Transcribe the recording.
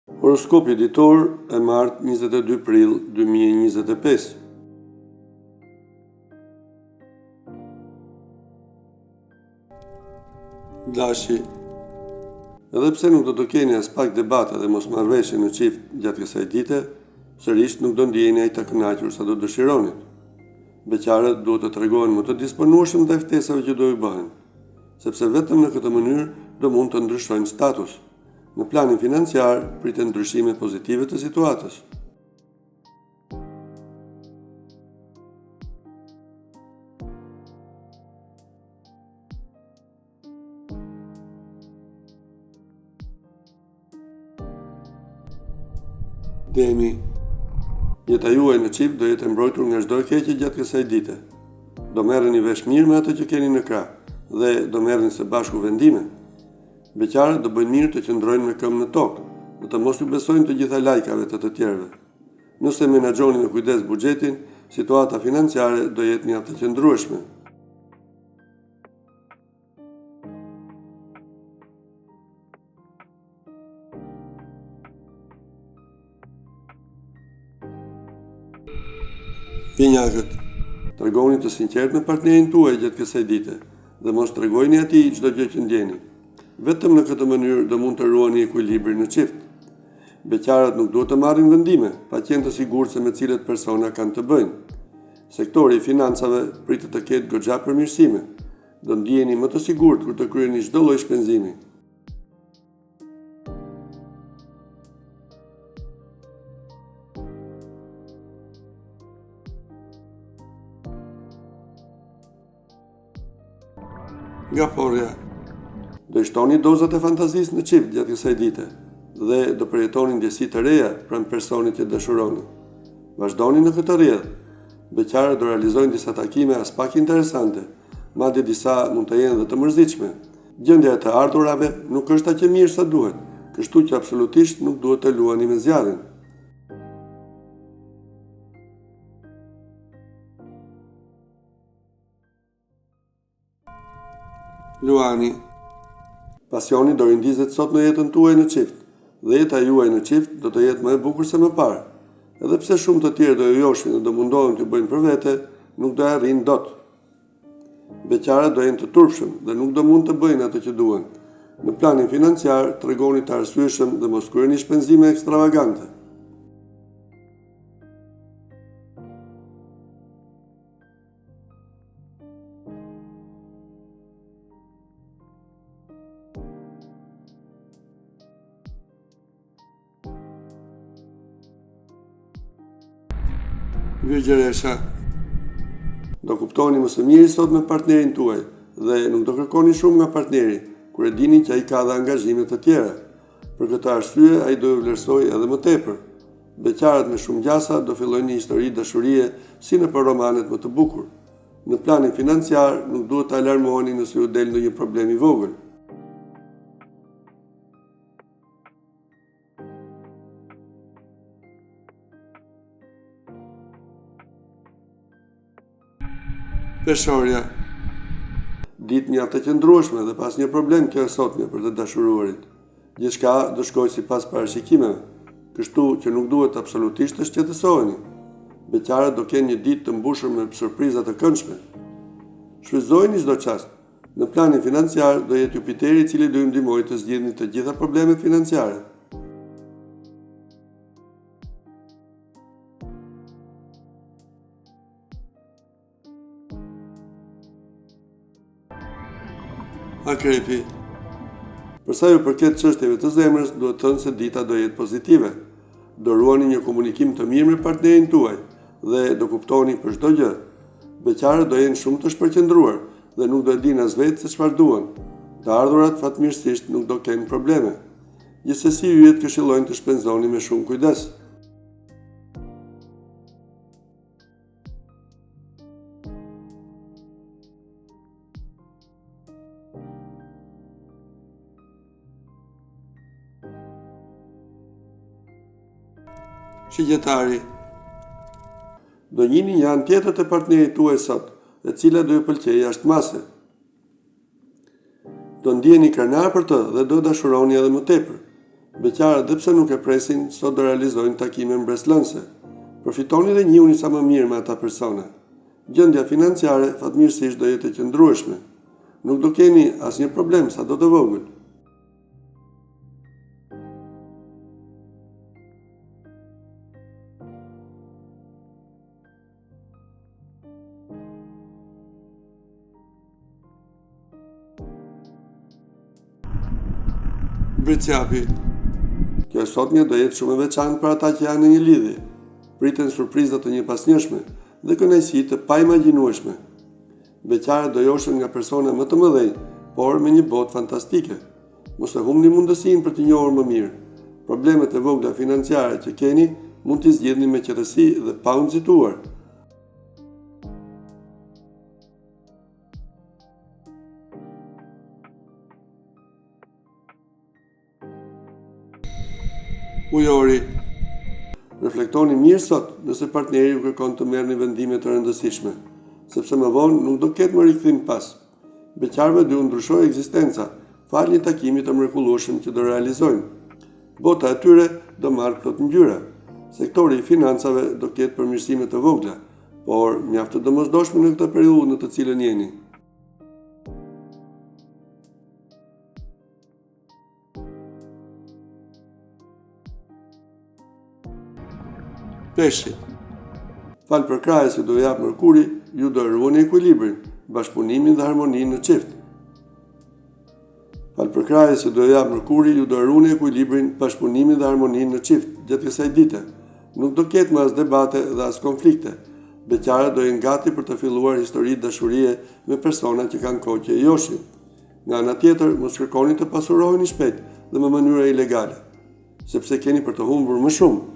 Horoskopi ditor e martë 22 prill 2025. Dashi. Edhe pse nuk do të keni as pak debate dhe mosmarrëveshje në çift gjatë kësaj dite, sërish nuk do ndjeheni aq të kënaqur sa do dëshironit. Beqarët duhet të tregohen më të disponueshëm ndaj ftesave që do i bëhen, sepse vetëm në këtë mënyrë do mund të ndryshojnë status. Në planin financiar, priten ndryshime pozitive të situatës. Demi. Jeta juaj në çift do jetë e mbrojtur nga çdo e keqe gjatë kësaj dite. Do merreni vesh mirë me atë që keni në krah dhe do merrni së bashku vendime. Beqarët do bëjnë mirë të qëndrojnë me këmbë në tokë dhe të mos u besojnë të gjitha lajkave të tjerëve. Nëse menaxhoni me kujdes buxhetin, situata financiare do jetë mjaft e qëndrueshme. Pinjakët. Tregoni të sinqert me partnerin tuaj gjatë kësaj dite dhe mos tregojini atij çdo gjë që ndjeni. Vetëm në këtë mënyrë do mund të ruani ekuilibrin në çift. Beqarët nuk duhet të marrin vendime, pa qenë të sigurt se me cilët persona kanë të bëjnë. Sektori i financave pritet të ketë goxha përmirësime. Do ndjeheni më të sigurt kur të kryeni çdo lloj shpenzimi. Nga porja. Do i shtoni dozat e fantazisë në çift gjatë kësaj dite dhe do përjetoni ndjesi të reja pranë personit që dashuroni. Vazhdoni në këtë rrjedhë. Beqarët do realizojnë disa takime as pak interesante, madje disa mund të jenë dhe të mërzitshme. Gjendja e të ardhurave nuk është aq e mirë sa duhet, kështu që absolutisht nuk duhet të luani me zjarrin. Luani. Pasioni do rindizet sot në jetën tuaj në çift, dhe jeta juaj në çift do të jetë më e bukur se më parë. Edhe pse shumë të tjerë do joshin dhe do mundohen të bëjnë për vete, nuk do arrijnë dot. Beqarët do jenë të turpshëm dhe nuk do mund të bëjnë atë që duan. Në planin financiar, tregoni të arsyeshëm dhe mos kryeni shpenzime ekstravagante. Virgjëresha. Do kuptoni më së miri sot me partnerin tuaj dhe nuk do kërkoni shumë nga partneri, kur e dini që ai ka dhe angazhime të tjera. Për këtë arsye, ai do ju vlerësojë edhe më tepër. Beqarët me shumë gjasa do fillojnë një histori dashurie si në për romanet më të bukur. Në planin financiar, nuk duhet të alarmoheni nëse ju del ndonjë problem i vogël. Peshorja. Ditë mjaft e qëndrueshme dhe pas një problem kjo e sotme për të dashuruarit. Gjithçka do shkojë sipas parashikimeve, kështu që nuk duhet absolutisht të shqetësoheni. Beqarët do kenë një ditë të mbushur me surpriza të këndshme. Shfrytëzojeni çdo çast. Në planin financiar do jetë Jupiteri i cili do ju ndihmojë të zgjidhni të gjitha problemet financiare. Akrepi. Përsa ju përket çështjeve të zemrës, duhet thënë se dita do jetë pozitive. Do ruani një komunikim të mirë me partnerin tuaj dhe do kuptoni për çdo gjë. Beqarët do jenë shumë të shpërqendruar dhe nuk do e dinë as vetë se çfarë duan. Të ardhurat fatmirësisht nuk do kenë probleme. Gjithsesi ju këshillojnë të shpenzoni me shumë kujdes. Shigjetari. Do njihni një anë tjetër të partnerit tuaj sot, e cila do ju pëlqejë jashtëmase. Do ndjeheni krenar për të dhe do dashuroni edhe më tepër. Beqarët dhe pse nuk e presin, sot do realizojnë takime mbreslënse. Përfitoni dhe njihuni sa më mirë me ata persona. Gjendja financiare fatmirësisht do jetë e qëndrueshme. Nuk do keni asnjë problem sa do të vogël. Britsjapi. Kjo e sotmja do jetë shumë e veçantë për ata që janë në një lidhje. Priten surpriza të njëpasnjëshme dhe kënaqësi të paimagjinueshme. Beqarët do joshen nga persona më të mëdhenj, por me një botë fantastike. Mos e humbni mundësinë për të njohur më mirë. Problemet e vogla financiare që keni mund t'i zgjidhni me qetësi dhe pa u nxituar. Ujori. Reflektoni mirë sot nëse partneri ju kërkon të merrni vendime të rëndësishme, sepse më vonë nuk do ketë më rikthim pas. Beqarëve do u ndryshojë ekzistenca, fal një takimi të mrekullueshëm që do realizojnë. Bota e tyre do marrë plot ngjyra. Sektori i financave do ketë përmirësime të vogla, por mjaft të domosdoshme në këtë periudhë në të cilën jeni. Peshqit. Fal për krahës që do jap Mërkuri, ju do ruani ekuilibrin, bashkëpunimin dhe harmoninë në çift. Fal për krahës që do jap Mërkuri, ju do ruani ekuilibrin, bashkëpunimin dhe harmoninë në çift gjatë kësaj dite. Nuk do ketë më as debate dhe as konflikte. Beqarët do jenë gati për të filluar histori dashurie me persona që kanë kohë që e joshin. Nga ana tjetër, mos kërkoni të pasuroheni shpejt dhe në mënyra ilegale, sepse keni për të humbur më shumë.